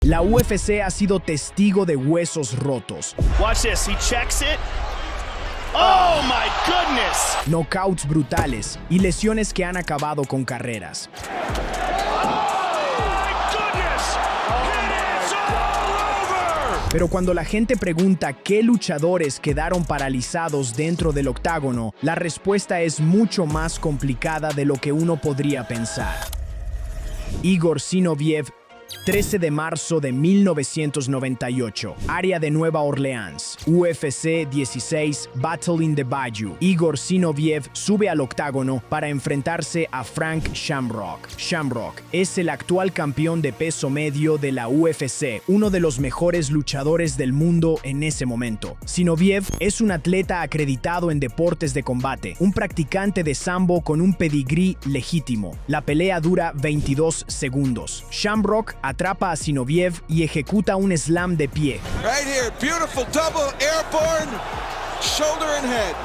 La UFC ha sido testigo de huesos rotos, Watch this. He checks it. Oh my goodness! knockouts brutales y lesiones que han acabado con carreras. Pero cuando la gente pregunta qué luchadores quedaron paralizados dentro del octágono, la respuesta es mucho más complicada de lo que uno podría pensar. Igor Zinoviev, 13 de marzo de 1998, área de Nueva Orleans, UFC 16, Battle in the Bayou. Igor Zinoviev sube al octágono para enfrentarse a Frank Shamrock. Shamrock es el actual campeón de peso medio de la UFC, uno de los mejores luchadores del mundo en ese momento. Zinoviev es un atleta acreditado en deportes de combate, un practicante de sambo con un pedigrí legítimo. La pelea dura 22 segundos. Shamrock atrapa a Zinoviev y ejecuta un slam de pie, Right here, beautiful double airborne shoulder and head.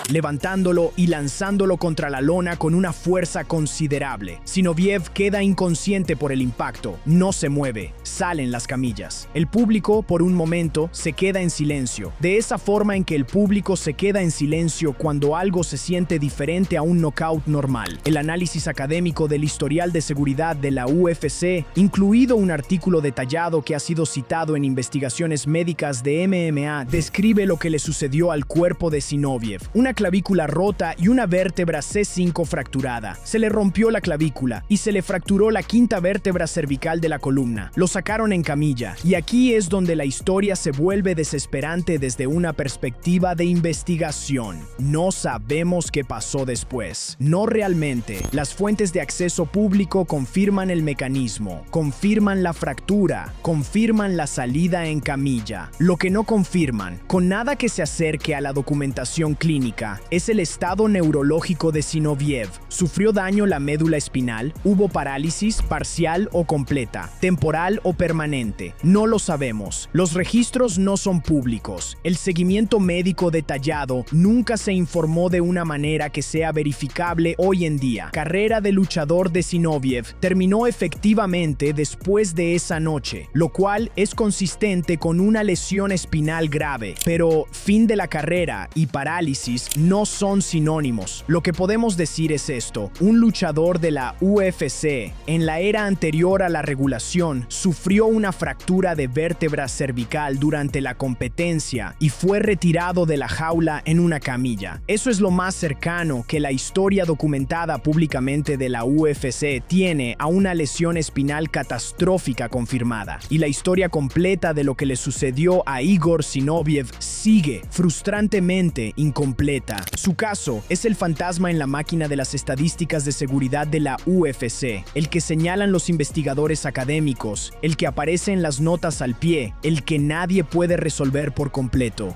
levantándolo y lanzándolo contra la lona con una fuerza considerable. Zinoviev queda inconsciente por el impacto, no se mueve, salen las camillas. El público, por un momento, se queda en silencio. De esa forma en que el público se queda en silencio cuando algo se siente diferente a un knockout normal. El análisis académico del historial de seguridad de la UFC, incluido un artículo detallado que ha sido citado en investigaciones médicas de MMA, describe lo que le sucedió al cuerpo de Zinoviev. Una clavícula rota y una vértebra C5 fracturada. Se le rompió la clavícula y se le fracturó la quinta vértebra cervical de la columna. Lo sacaron en camilla. Y aquí es donde la historia se vuelve desesperante desde una perspectiva de investigación. No sabemos qué pasó después. No realmente. Las fuentes de acceso público confirman el mecanismo, confirman la fractura, confirman la salida en camilla. Lo que no confirman, con nada que se acerque a la documentación clínica, es el estado neurológico de Zinoviev. ¿Sufrió daño la médula espinal? ¿Hubo parálisis parcial o completa? ¿Temporal o permanente? No lo sabemos. Los registros no son públicos. El seguimiento médico detallado nunca se informó de una manera que sea verificable hoy en día. Carrera de luchador de Zinoviev terminó efectivamente después de esa noche, lo cual es consistente con una lesión espinal grave. Pero fin de la carrera y parálisis no son sinónimos. Lo que podemos decir es esto: un luchador de la UFC en la era anterior a la regulación sufrió una fractura de vértebra cervical durante la competencia y fue retirado de la jaula en una camilla. Eso es lo más cercano que la historia documentada públicamente de la UFC tiene a una lesión espinal catastrófica confirmada. Y la historia completa de lo que le sucedió a Igor Zinoviev sigue frustrantemente incompleta. Su caso es el fantasma en la máquina de las estadísticas de seguridad de la UFC, el que señalan los investigadores académicos, el que aparece en las notas al pie, el que nadie puede resolver por completo.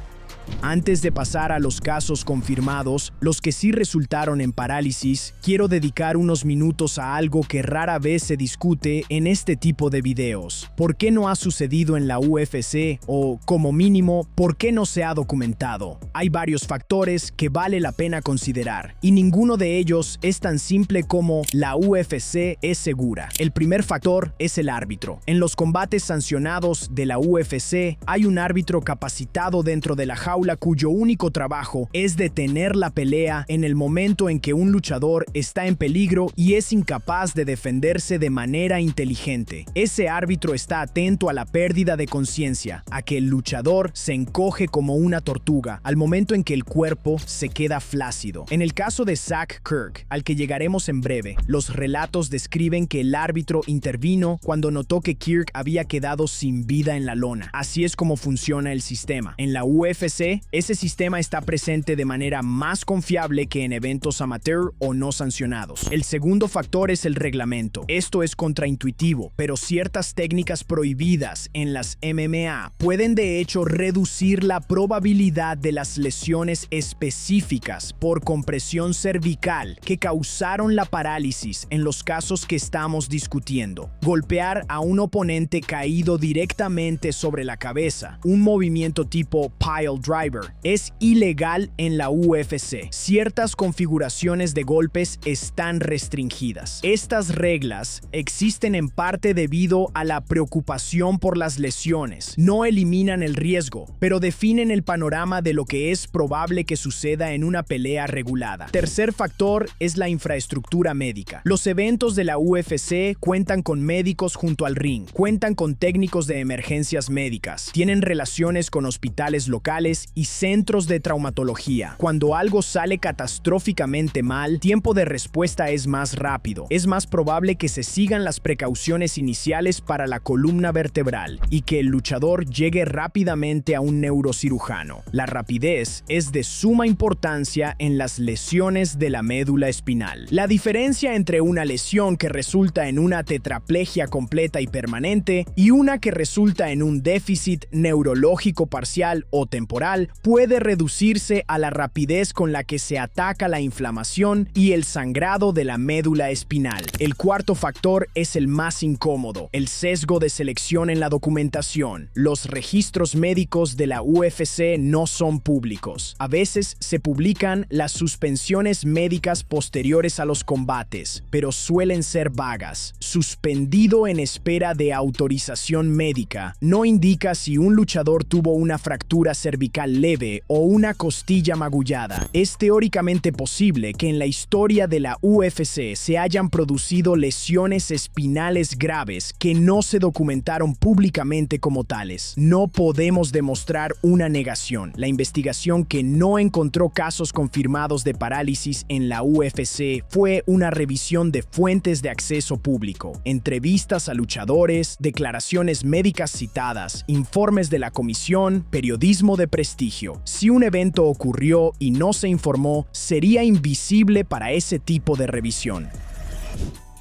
Antes de pasar a los casos confirmados, los que sí resultaron en parálisis, quiero dedicar unos minutos a algo que rara vez se discute en este tipo de videos. ¿Por qué no ha sucedido en la UFC? O, como mínimo, ¿por qué no se ha documentado? Hay varios factores que vale la pena considerar, y ninguno de ellos es tan simple como la UFC es segura. El primer factor es el árbitro. En los combates sancionados de la UFC, hay un árbitro capacitado dentro de la jaula cuyo único trabajo es detener la pelea en el momento en que un luchador está en peligro y es incapaz de defenderse de manera inteligente. Ese árbitro está atento a la pérdida de conciencia, a que el luchador se encoge como una tortuga al momento en que el cuerpo se queda flácido. En el caso de Zach Kirk, al que llegaremos en breve, los relatos describen que el árbitro intervino cuando notó que Kirk había quedado sin vida en la lona. Así es como funciona el sistema. En la UFC, ese sistema está presente de manera más confiable que en eventos amateur o no sancionados. El segundo factor es el reglamento. Esto es contraintuitivo, pero ciertas técnicas prohibidas en las MMA pueden de hecho reducir la probabilidad de las lesiones específicas por compresión cervical que causaron la parálisis en los casos que estamos discutiendo. Golpear a un oponente caído directamente sobre la cabeza, un movimiento tipo pile driver, driver es ilegal en la UFC. Ciertas configuraciones de golpes están restringidas. Estas reglas existen en parte debido a la preocupación por las lesiones. No eliminan el riesgo, pero definen el panorama de lo que es probable que suceda en una pelea regulada. Tercer factor es la infraestructura médica. Los eventos de la UFC cuentan con médicos junto al ring, cuentan con técnicos de emergencias médicas, tienen relaciones con hospitales locales y centros de traumatología. Cuando algo sale catastróficamente mal, tiempo de respuesta es más rápido. Es más probable que se sigan las precauciones iniciales para la columna vertebral y que el luchador llegue rápidamente a un neurocirujano. La rapidez es de suma importancia en las lesiones de la médula espinal. La diferencia entre una lesión que resulta en una tetraplegia completa y permanente y una que resulta en un déficit neurológico parcial o temporal puede reducirse a la rapidez con la que se ataca la inflamación y el sangrado de la médula espinal. El cuarto factor es el más incómodo, el sesgo de selección en la documentación. Los registros médicos de la UFC no son públicos. A veces se publican las suspensiones médicas posteriores a los combates, pero suelen ser vagas. Suspendido en espera de autorización médica no indica si un luchador tuvo una fractura cervical leve o una costilla magullada. Es teóricamente posible que en la historia de la UFC se hayan producido lesiones espinales graves que no se documentaron públicamente como tales. No podemos demostrar una negación. La investigación que no encontró casos confirmados de parálisis en la UFC fue una revisión de fuentes de acceso público, entrevistas a luchadores, declaraciones médicas citadas, informes de la comisión, periodismo de prestigio. Si un evento ocurrió y no se informó, sería invisible para ese tipo de revisión.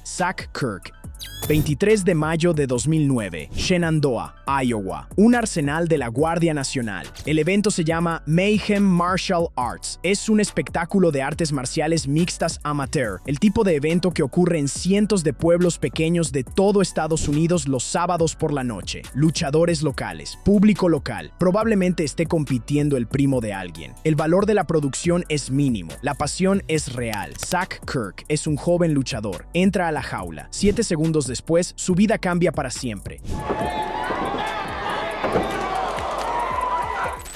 Zach Kirk. 23 de mayo de 2009, Shenandoah, Iowa, un arsenal de la Guardia Nacional. El evento se llama Mayhem Martial Arts. Es un espectáculo de artes marciales mixtas amateur, el tipo de evento que ocurre en cientos de pueblos pequeños de todo Estados Unidos los sábados por la noche. Luchadores locales, público local, probablemente esté compitiendo el primo de alguien. El valor de la producción es mínimo, la pasión es real. Zach Kirk es un joven luchador, entra a la jaula. 7 segundos después, su vida cambia para siempre.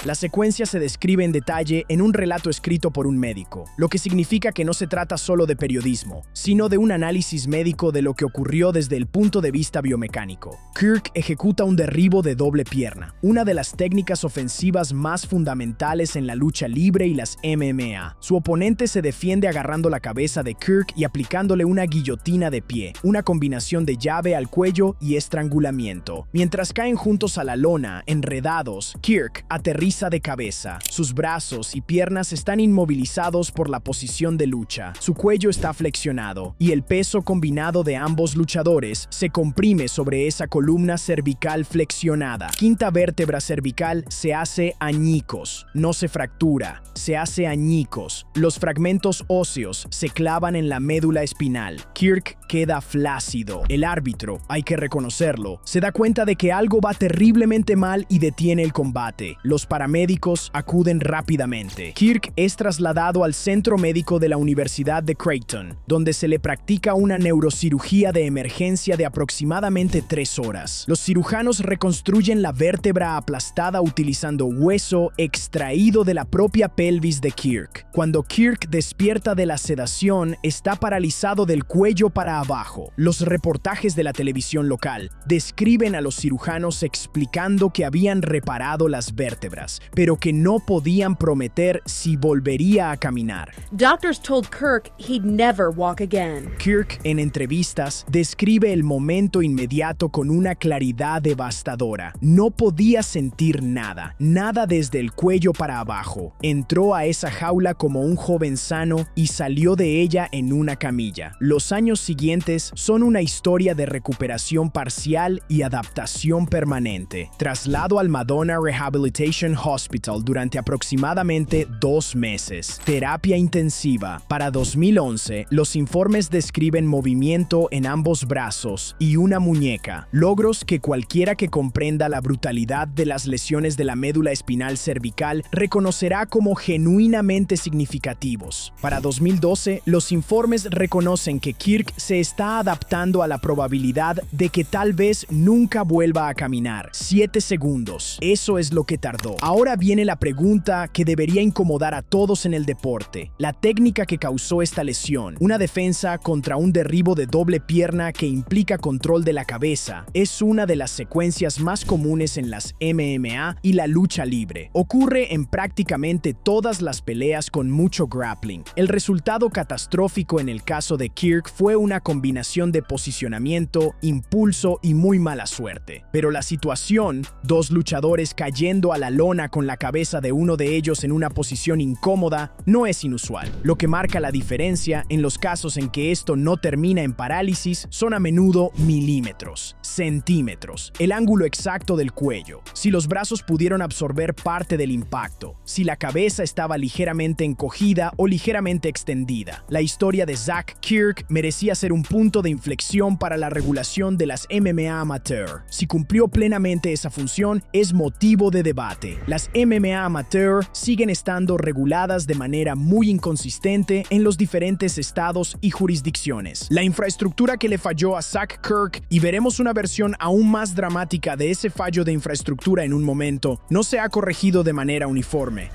La secuencia se describe en detalle en un relato escrito por un médico, lo que significa que no se trata solo de periodismo, sino de un análisis médico de lo que ocurrió desde el punto de vista biomecánico. Kirk ejecuta un derribo de doble pierna, una de las técnicas ofensivas más fundamentales en la lucha libre y las MMA. Su oponente se defiende agarrando la cabeza de Kirk y aplicándole una guillotina de pie, una combinación de llave al cuello y estrangulamiento. Mientras caen juntos a la lona, enredados, Kirk aterriza de cabeza. Sus brazos y piernas están inmovilizados por la posición de lucha. Su cuello está flexionado y el peso combinado de ambos luchadores se comprime sobre esa columna cervical flexionada. Quinta vértebra cervical se hace añicos, no se fractura, se hace añicos. Los fragmentos óseos se clavan en la médula espinal. Kirk queda flácido. El árbitro, hay que reconocerlo, se da cuenta de que algo va terriblemente mal y detiene el combate. Los paramédicos acuden rápidamente. Kirk es trasladado al centro médico de la Universidad de Creighton, donde se le practica una neurocirugía de emergencia de aproximadamente 3 horas. Los cirujanos reconstruyen la vértebra aplastada utilizando hueso extraído de la propia pelvis de Kirk. Cuando Kirk despierta de la sedación, está paralizado del cuello para abajo. Los reportajes de la televisión local describen a los cirujanos explicando que habían reparado las vértebras, pero que no podían prometer si volvería a caminar. Doctors told Kirk he'd never walk again. Kirk, en entrevistas, describe el momento inmediato con una claridad devastadora. No podía sentir nada, nada desde el cuello para abajo. Entró a esa jaula como un joven sano y salió de ella en una camilla. Los años siguientes son una historia de recuperación parcial y adaptación permanente. Traslado al Madonna Rehabilitation Hospital durante aproximadamente 2 meses. Terapia intensiva. Para 2011, los informes describen movimiento en ambos brazos y una muñeca, logros que cualquiera que comprenda la brutalidad de las lesiones de la médula espinal cervical reconocerá como genuinamente significativos. Para 2012, los informes reconocen que Kirk se está adaptando a la probabilidad de que tal vez nunca vuelva a caminar. 7 segundos. Eso es lo que tardó. Ahora viene la pregunta que debería incomodar a todos en el deporte. La técnica que causó esta lesión, una defensa contra un derribo de doble pierna que implica control de la cabeza, es una de las secuencias más comunes en las MMA y la lucha libre. Ocurre en prácticamente todas las peleas con mucho grappling. El resultado catastrófico en el caso de Kirk fue una combinación de posicionamiento, impulso y muy mala suerte. Pero la situación, 2 luchadores cayendo a la lona con la cabeza de uno de ellos en una posición incómoda, no es inusual. Lo que marca la diferencia en los casos en que esto no termina en parálisis son a menudo milímetros, centímetros, el ángulo exacto del cuello, si los brazos pudieron absorber parte del impacto, si la cabeza estaba ligeramente encogida o ligeramente extendida. La historia de Zack Kirk merecía ser un punto de inflexión para la regulación de las MMA amateur. Si cumplió plenamente esa función, es motivo de debate. Las MMA amateur siguen estando reguladas de manera muy inconsistente en los diferentes estados y jurisdicciones. La infraestructura que le falló a Zack Kirk, y veremos una versión aún más dramática de ese fallo de infraestructura en un momento, no se ha corregido de manera uniforme.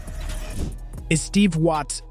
Steve Watts,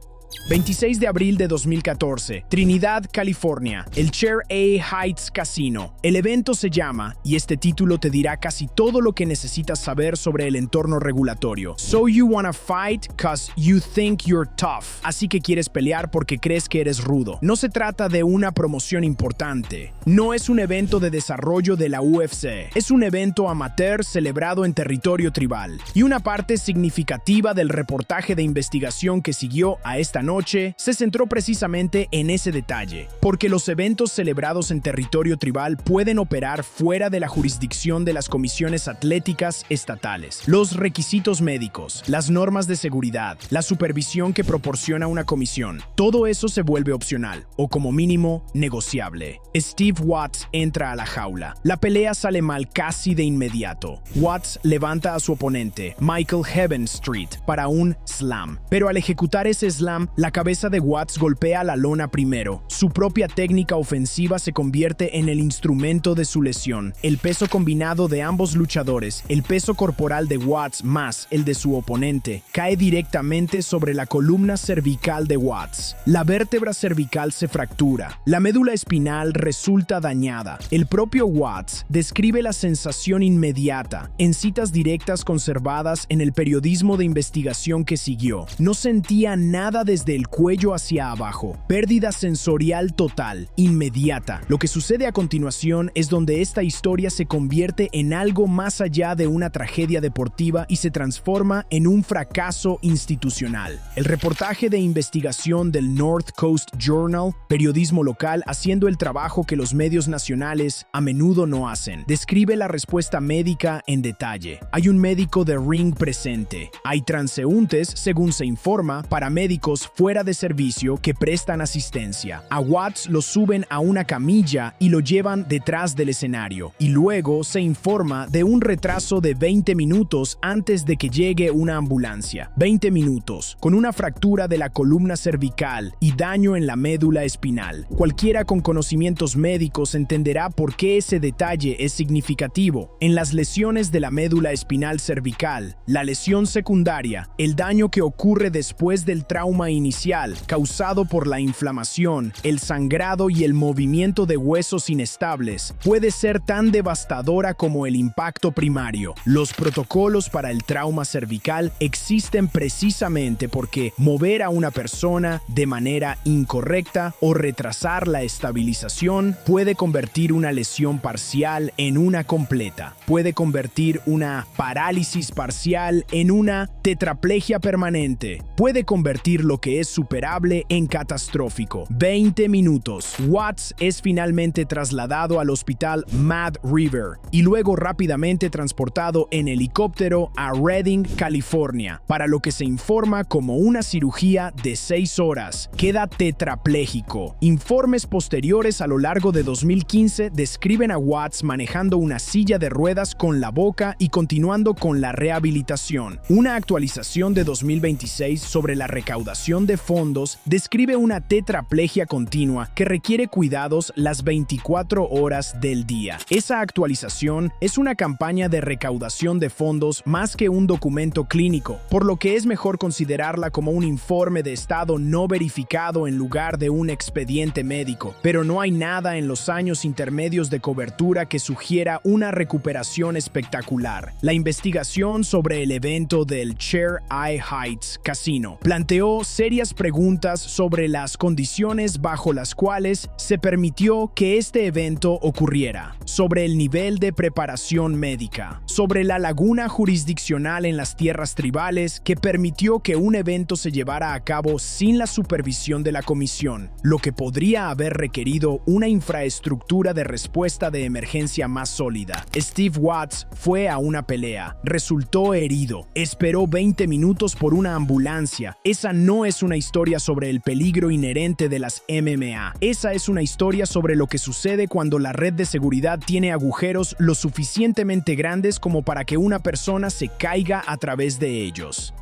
26 de abril de 2014, Trinidad, California, el Chair A Heights Casino. El evento se llama, y este título te dirá casi todo lo que necesitas saber sobre el entorno regulatorio. So you wanna fight cause you think you're tough. Así que quieres pelear porque crees que eres rudo. No se trata de una promoción importante. No es un evento de desarrollo de la UFC. Es un evento amateur celebrado en territorio tribal. Y una parte significativa del reportaje de investigación que siguió a esta noche se centró precisamente en ese detalle, porque los eventos celebrados en territorio tribal pueden operar fuera de la jurisdicción de las comisiones atléticas estatales. Los requisitos médicos, las normas de seguridad, la supervisión que proporciona una comisión, todo eso se vuelve opcional, o como mínimo, negociable. Steve Watts entra a la jaula. La pelea sale mal casi de inmediato. Watts levanta a su oponente, Michael Heavenstreet, para un slam, pero al ejecutar ese slam, la cabeza de Watts golpea la lona primero. Su propia técnica ofensiva se convierte en el instrumento de su lesión. El peso combinado de ambos luchadores, el peso corporal de Watts más el de su oponente, cae directamente sobre la columna cervical de Watts. La vértebra cervical se fractura. La médula espinal resulta dañada. El propio Watts describe la sensación inmediata en citas directas conservadas en el periodismo de investigación que siguió. No sentía nada desde el cuello hacia abajo. Pérdida sensorial total, inmediata. Lo que sucede a continuación es donde esta historia se convierte en algo más allá de una tragedia deportiva y se transforma en un fracaso institucional. El reportaje de investigación del North Coast Journal, periodismo local haciendo el trabajo que los medios nacionales a menudo no hacen, describe la respuesta médica en detalle. Hay un médico de ring presente. Hay transeúntes, según se informa, paramédicos fuera de servicio que prestan asistencia. A Watts lo suben a una camilla y lo llevan detrás del escenario. Y luego se informa de un retraso de 20 minutos antes de que llegue una ambulancia. 20 minutos, con una fractura de la columna cervical y daño en la médula espinal. Cualquiera con conocimientos médicos entenderá por qué ese detalle es significativo. En las lesiones de la médula espinal cervical, la lesión secundaria, el daño que ocurre después del trauma inicial, causado por la inflamación, el sangrado y el movimiento de huesos inestables, puede ser tan devastadora como el impacto primario. Los protocolos para el trauma cervical existen precisamente porque mover a una persona de manera incorrecta o retrasar la estabilización puede convertir una lesión parcial en una completa, puede convertir una parálisis parcial en una tetraplegia permanente, puede convertir lo que es superable en catastrófico. 20 minutos. Watts es finalmente trasladado al hospital Mad River y luego rápidamente transportado en helicóptero a Redding, California, para lo que se informa como una cirugía de 6 horas. Queda tetrapléjico. Informes posteriores a lo largo de 2015 describen a Watts manejando una silla de ruedas con la boca y continuando con la rehabilitación. Una actualización de 2026 sobre la recaudación de fondos describe una tetraplegia continua que requiere cuidados las 24 horas del día. Esa actualización es una campaña de recaudación de fondos más que un documento clínico, por lo que es mejor considerarla como un informe de estado no verificado en lugar de un expediente médico. Pero no hay nada en los años intermedios de cobertura que sugiera una recuperación espectacular. La investigación sobre el evento del Chair Eye Heights Casino planteó serias preguntas sobre las condiciones bajo las cuales se permitió que este evento ocurriera, sobre el nivel de preparación médica, sobre la laguna jurisdiccional en las tierras tribales que permitió que un evento se llevara a cabo sin la supervisión de la comisión, lo que podría haber requerido una infraestructura de respuesta de emergencia más sólida. Steve Watts fue a una pelea, resultó herido, esperó 20 minutos por una ambulancia. Esa no es una historia sobre el peligro inherente de las MMA. Esa es una historia sobre lo que sucede cuando la red de seguridad tiene agujeros lo suficientemente grandes como para que una persona se caiga a través de ellos.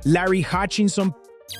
Larry Hutchinson.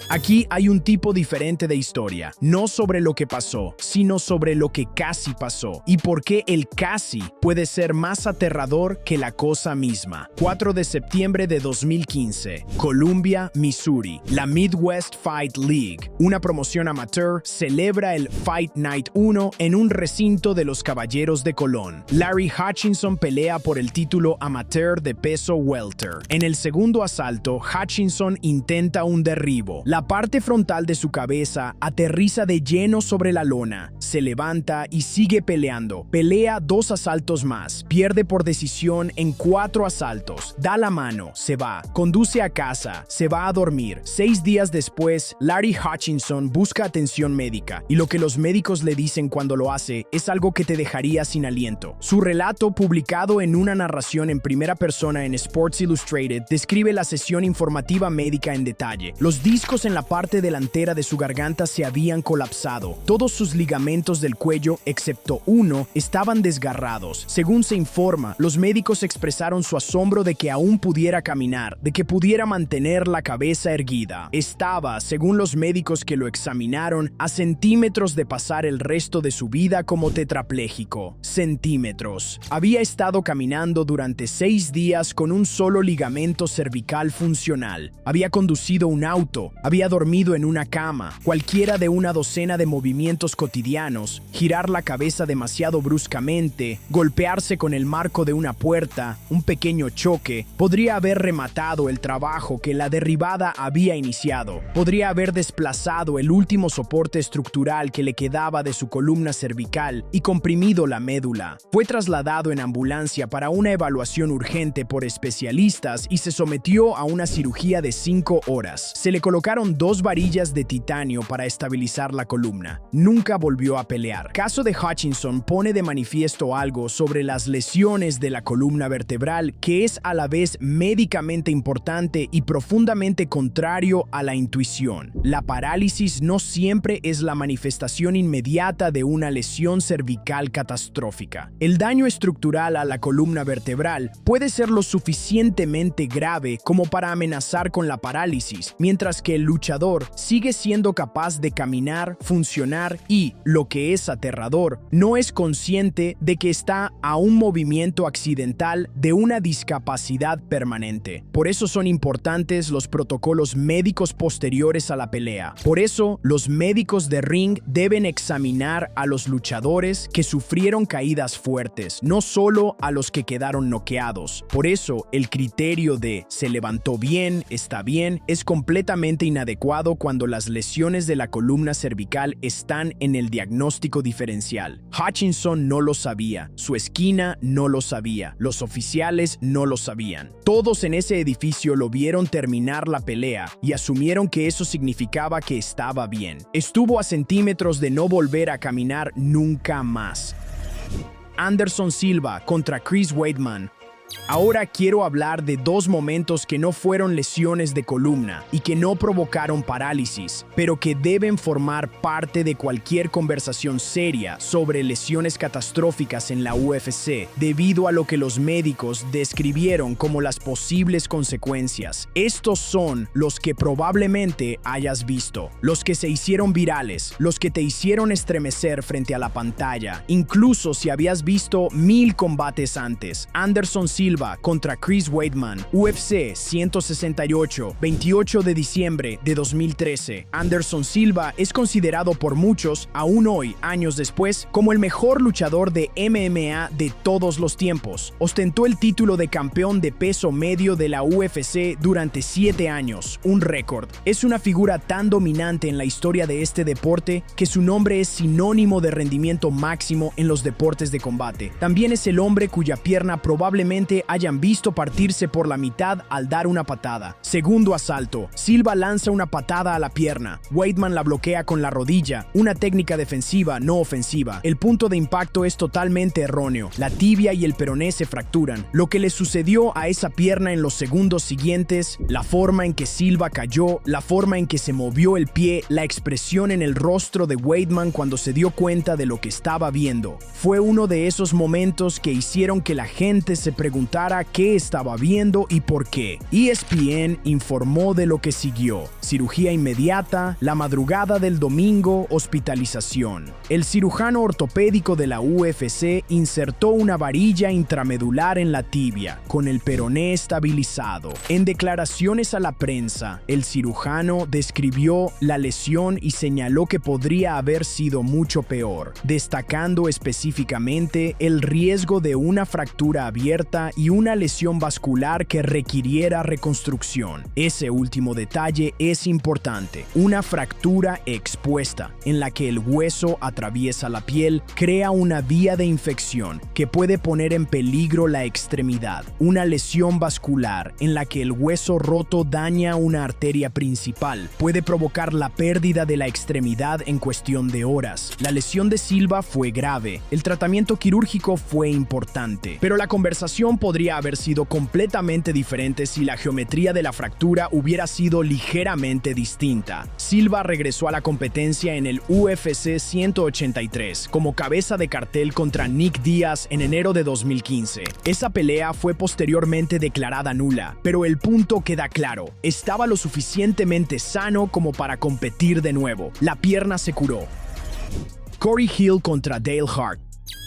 Aquí hay un tipo diferente de historia, no sobre lo que pasó, sino sobre lo que casi pasó y por qué el casi puede ser más aterrador que la cosa misma. 4 de septiembre de 2015, Columbia, Missouri. La Midwest Fight League, una promoción amateur, celebra el Fight Night 1 en un recinto de los Caballeros de Colón. Larry Hutchinson pelea por el título amateur de peso welter. En el segundo asalto, Hutchinson intenta un derribo. La parte frontal de su cabeza aterriza de lleno sobre la lona, se levanta y sigue peleando. Pelea 2 asaltos más, pierde por decisión en 4 asaltos, da la mano, se va, conduce a casa, se va a dormir. 6 días después, Larry Hutchinson busca atención médica y lo que los médicos le dicen cuando lo hace es algo que te dejaría sin aliento. Su relato, publicado en una narración en primera persona en Sports Illustrated, describe la sesión informativa médica en detalle. Los discos en la parte delantera de su garganta se habían colapsado. Todos sus ligamentos del cuello, excepto uno, estaban desgarrados. Según se informa, los médicos expresaron su asombro de que aún pudiera caminar, de que pudiera mantener la cabeza erguida. Estaba, según los médicos que lo examinaron, a centímetros de pasar el resto de su vida como tetrapléjico. Centímetros. Había estado caminando durante 6 días con un solo ligamento cervical funcional. Había conducido un auto, había dormido en una cama, cualquiera de una docena de movimientos cotidianos, girar la cabeza demasiado bruscamente, golpearse con el marco de una puerta, un pequeño choque, podría haber rematado el trabajo que la derribada había iniciado, podría haber desplazado el último soporte estructural que le quedaba de su columna cervical y comprimido la médula. Fue trasladado en ambulancia para una evaluación urgente por especialistas y se sometió a una cirugía de 5 horas. Se le colocaron 2 varillas de titanio para estabilizar la columna. Nunca volvió a pelear. El caso de Hutchinson pone de manifiesto algo sobre las lesiones de la columna vertebral que es a la vez médicamente importante y profundamente contrario a la intuición. La parálisis no siempre es la manifestación inmediata de una lesión cervical catastrófica. El daño estructural a la columna vertebral puede ser lo suficientemente grave como para amenazar con la parálisis, mientras que el luchador sigue siendo capaz de caminar, funcionar y, lo que es aterrador, no es consciente de que está a un movimiento accidental de una discapacidad permanente. Por eso son importantes los protocolos médicos posteriores a la pelea. Por eso, los médicos de ring deben examinar a los luchadores que sufrieron caídas fuertes, no solo a los que quedaron noqueados. Por eso, el criterio de «se levantó bien, está bien» es completamente completamente inadecuado cuando las lesiones de la columna cervical están en el diagnóstico diferencial. Hutchinson no lo sabía, su esquina no lo sabía, los oficiales no lo sabían. Todos en ese edificio lo vieron terminar la pelea y asumieron que eso significaba que estaba bien. Estuvo a centímetros de no volver a caminar nunca más. Anderson Silva contra Chris Weidman. Ahora quiero hablar de dos momentos que no fueron lesiones de columna y que no provocaron parálisis, pero que deben formar parte de cualquier conversación seria sobre lesiones catastróficas en la UFC, debido a lo que los médicos describieron como las posibles consecuencias. Estos son los que probablemente hayas visto, los que se hicieron virales, los que te hicieron estremecer frente a la pantalla, incluso si habías visto 1000 combates antes. Anderson Silva contra Chris Weidman, UFC 168, 28 de diciembre de 2013. Anderson Silva es considerado por muchos, aún hoy, años después, como el mejor luchador de MMA de todos los tiempos. Ostentó el título de campeón de peso medio de la UFC durante 7 años, un récord. Es una figura tan dominante en la historia de este deporte que su nombre es sinónimo de rendimiento máximo en los deportes de combate. También es el hombre cuya pierna probablemente hayan visto partirse por la mitad al dar una patada. Segundo asalto. Silva lanza una patada a la pierna. Weidman la bloquea con la rodilla, una técnica defensiva no ofensiva. El punto de impacto es totalmente erróneo. La tibia y el peroné se fracturan. Lo que le sucedió a esa pierna en los segundos siguientes, la forma en que Silva cayó, la forma en que se movió el pie, la expresión en el rostro de Weidman cuando se dio cuenta de lo que estaba viendo. Fue uno de esos momentos que hicieron que la gente se preguntara qué estaba viendo y por qué. ESPN informó de lo que siguió. Cirugía inmediata, la madrugada del domingo, hospitalización. El cirujano ortopédico de la UFC insertó una varilla intramedular en la tibia, con el peroné estabilizado. En declaraciones a la prensa, el cirujano describió la lesión y señaló que podría haber sido mucho peor, destacando específicamente el riesgo de una fractura abierta y una lesión vascular que requiriera reconstrucción. Ese último detalle es importante. Una fractura expuesta, en la que el hueso atraviesa la piel, crea una vía de infección que puede poner en peligro la extremidad. Una lesión vascular, en la que el hueso roto daña una arteria principal, puede provocar la pérdida de la extremidad en cuestión de horas. La lesión de Silva fue grave. El tratamiento quirúrgico fue importante, pero la conversación podría haber sido completamente diferente si la geometría de la fractura hubiera sido ligeramente distinta. Silva regresó a la competencia en el UFC 183 como cabeza de cartel contra Nick Diaz en enero de 2015. Esa pelea fue posteriormente declarada nula, pero el punto queda claro: estaba lo suficientemente sano como para competir de nuevo. La pierna se curó. Corey Hill contra Dale Hart.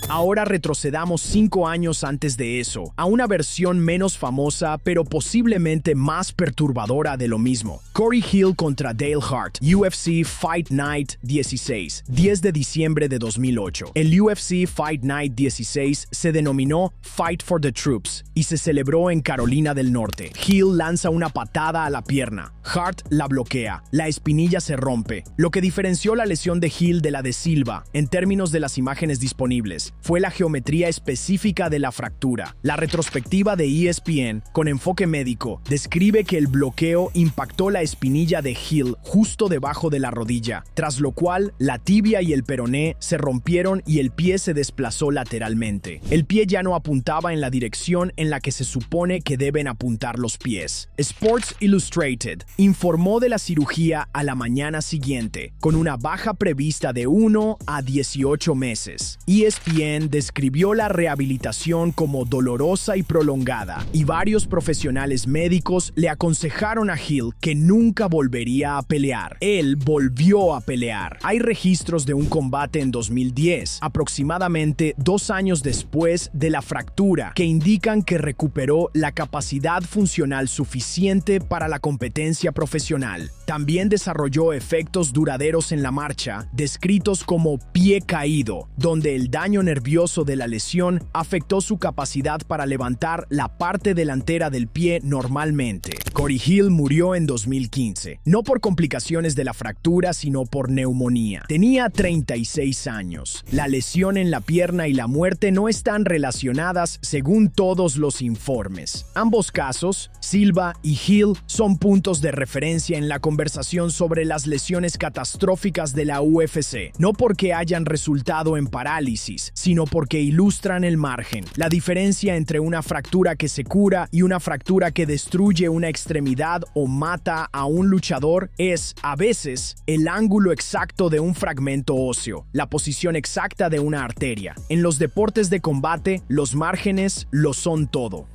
Ahora retrocedamos 5 años antes de eso, a una versión menos famosa, pero posiblemente más perturbadora de lo mismo. Corey Hill contra Dale Hart, UFC Fight Night 16, 10 de diciembre de 2008. El UFC Fight Night 16 se denominó Fight for the Troops y se celebró en Carolina del Norte. Hill lanza una patada a la pierna. Hart la bloquea. La espinilla se rompe. Lo que diferenció la lesión de Hill de la de Silva, en términos de las imágenes disponibles, fue la geometría específica de la fractura. La retrospectiva de ESPN, con enfoque médico, describe que el bloqueo impactó la espinilla de Hill justo debajo de la rodilla, tras lo cual la tibia y el peroné se rompieron y el pie se desplazó lateralmente. El pie ya no apuntaba en la dirección en la que se supone que deben apuntar los pies. Sports Illustrated informó de la cirugía a la mañana siguiente, con una baja prevista de 1 a 18 meses. ESPN describió la rehabilitación como dolorosa y prolongada, y varios profesionales médicos le aconsejaron a Hill que nunca volvería a pelear. Él volvió a pelear. Hay registros de un combate en 2010, aproximadamente 2 años después de la fractura, que indican que recuperó la capacidad funcional suficiente para la competencia profesional. También desarrolló efectos duraderos en la marcha, descritos como pie caído, donde el daño nervioso de la lesión afectó su capacidad para levantar la parte delantera del pie normalmente. Corey Hill murió en 2015, no por complicaciones de la fractura, sino por neumonía. Tenía 36 años. La lesión en la pierna y la muerte no están relacionadas según todos los informes. Ambos casos, Silva y Hill, son puntos de referencia en la conversación sobre las lesiones catastróficas de la UFC, no porque hayan resultado en parálisis, sino porque ilustran el margen. La diferencia entre una fractura que se cura y una fractura que destruye una extremidad o mata a un luchador es, a veces, el ángulo exacto de un fragmento óseo, la posición exacta de una arteria. En los deportes de combate, los márgenes lo son todo.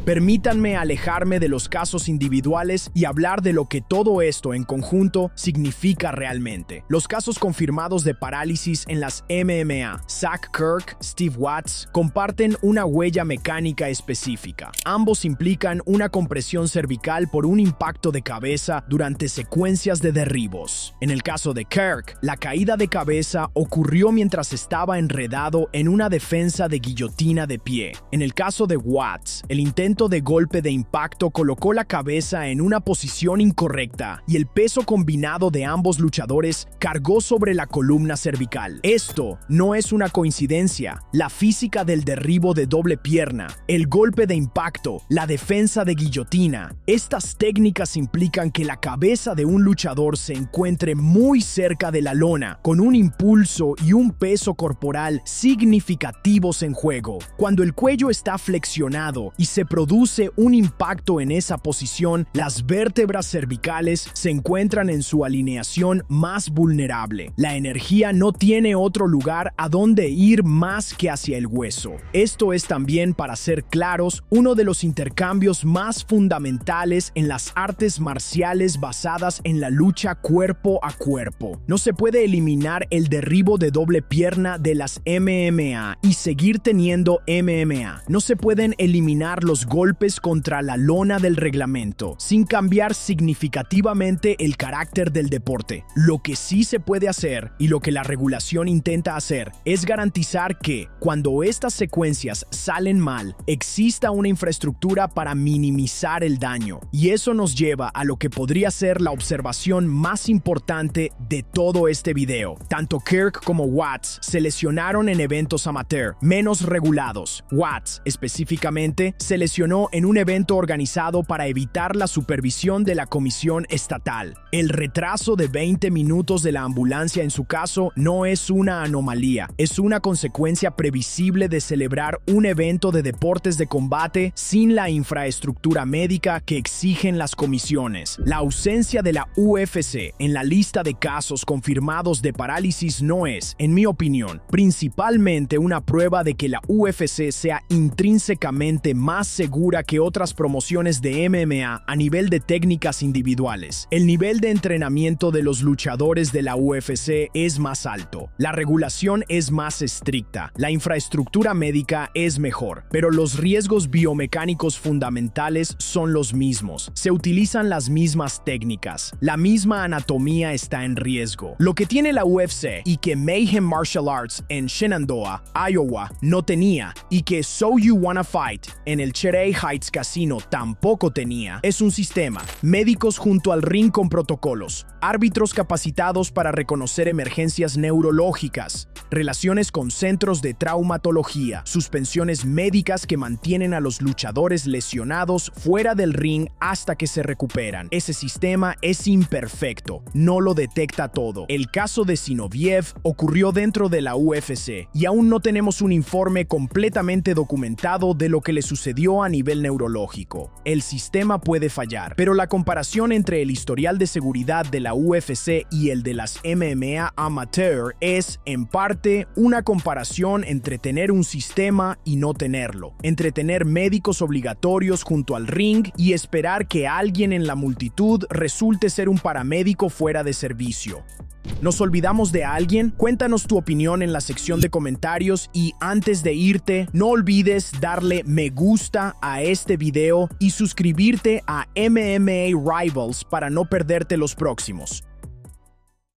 Permítanme alejarme de los casos individuales y hablar de lo que todo esto en conjunto significa realmente. Los casos confirmados de parálisis en las MMA, Zach Kirk, Steve Watts, comparten una huella mecánica específica. Ambos implican una compresión cervical por un impacto de cabeza durante secuencias de derribos. En el caso de Kirk, la caída de cabeza ocurrió mientras estaba enredado en una defensa de guillotina de pie. En el caso de Watts, el intento de golpe de impacto colocó la cabeza en una posición incorrecta y el peso combinado de ambos luchadores cargó sobre la columna cervical. Esto no es una coincidencia. La física del derribo de doble pierna, el golpe de impacto, la defensa de guillotina, estas técnicas implican que la cabeza de un luchador se encuentre muy cerca de la lona, con un impulso y un peso corporal significativos en juego. Cuando el cuello está flexionado y se produce un impacto en esa posición, las vértebras cervicales se encuentran en su alineación más vulnerable. La energía no tiene otro lugar a donde ir más que hacia el hueso. Esto es también, para ser claros, uno de los intercambios más fundamentales en las artes marciales basadas en la lucha cuerpo a cuerpo. No se puede eliminar el derribo de doble pierna de las MMA y seguir teniendo MMA. No se pueden eliminar los golpes contra la lona del reglamento sin cambiar significativamente el carácter del deporte. Lo que sí se puede hacer, y lo que la regulación intenta hacer, es garantizar que, cuando estas secuencias salen mal, exista una infraestructura para minimizar el daño. Y eso nos lleva a lo que podría ser la observación más importante de todo este video. Tanto Kirk como Watts se lesionaron en eventos amateur, menos regulados. Watts, específicamente, se lesionó en un evento organizado para evitar la supervisión de la comisión estatal. El retraso de 20 minutos de la ambulancia en su caso no es una anomalía, es una consecuencia previsible de celebrar un evento de deportes de combate sin la infraestructura médica que exigen las comisiones. La ausencia de la UFC en la lista de casos confirmados de parálisis no es, en mi opinión, principalmente una prueba de que la UFC sea intrínsecamente más segura que otras promociones de MMA a nivel de técnicas individuales. El nivel de entrenamiento de los luchadores de la UFC es más alto, la regulación es más estricta, la infraestructura médica es mejor, pero los riesgos biomecánicos fundamentales son los mismos. Se utilizan las mismas técnicas, la misma anatomía está en riesgo. Lo que tiene la UFC y que Mayhem Martial Arts en Shenandoah, Iowa, no tenía, y que So You Wanna Fight en el Cherry Heights Casino tampoco tenía, es un sistema. Médicos junto al ring con protocolos, árbitros capacitados para reconocer emergencias neurológicas, relaciones con centros de traumatología, suspensiones médicas que mantienen a los luchadores lesionados fuera del ring hasta que se recuperan. Ese sistema es imperfecto, no lo detecta todo. El caso de Zinoviev ocurrió dentro de la UFC y aún no tenemos un informe completamente documentado de lo que le sucedió a nivel neurológico. El sistema puede fallar, pero la comparación entre el historial de seguridad de la UFC y el de las MMA amateur es, en parte, una comparación entre tener un sistema y no tenerlo, entre tener médicos obligatorios junto al ring y esperar que alguien en la multitud resulte ser un paramédico fuera de servicio. ¿Nos olvidamos de alguien? Cuéntanos tu opinión en la sección de comentarios y antes de irte, no olvides darle me gusta a este video y suscribirte a MMA Rivals para no perderte los próximos.